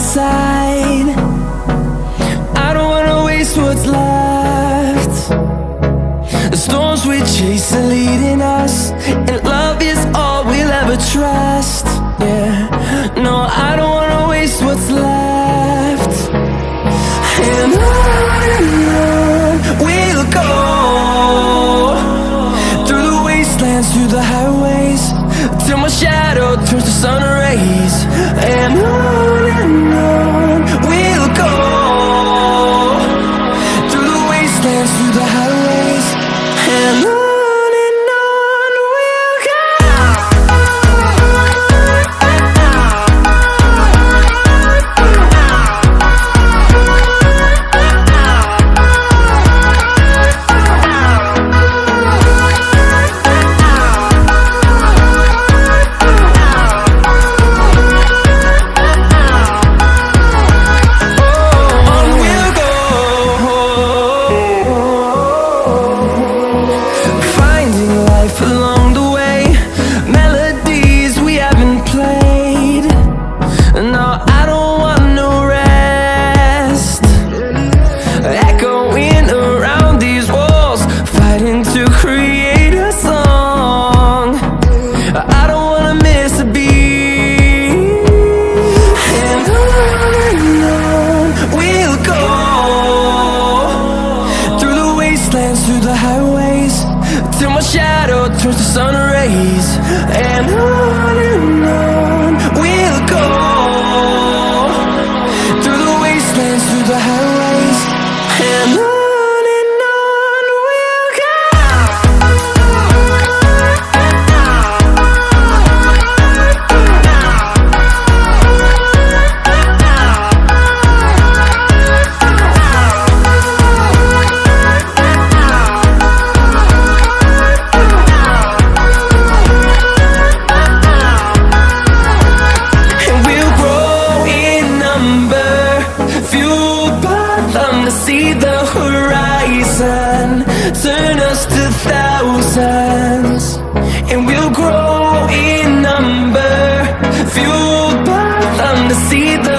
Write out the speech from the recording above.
side. I don't wanna waste what's left. The storms we chase are leading us, and love is all we'll ever trust. Yeah, no, I don't wanna waste what's left. And on we'll go, through the wastelands, through the highways, till my shadow turns to sun rays. And on we'll go, through the wastelands, through the highways, and on we'll go. Along the way, melodies we haven't played. No, I don't want no rest. Echoing around these walls, fighting to create a song. I don't wanna miss a beat. And on we'll go, through the wastelands, through the highways, till my shadow turns to sun rays. And on we'll go, through the wastelands, through the highways, and on we'll go. To see the horizon turn us to thousands, and we'll grow in number, fueled by them to see the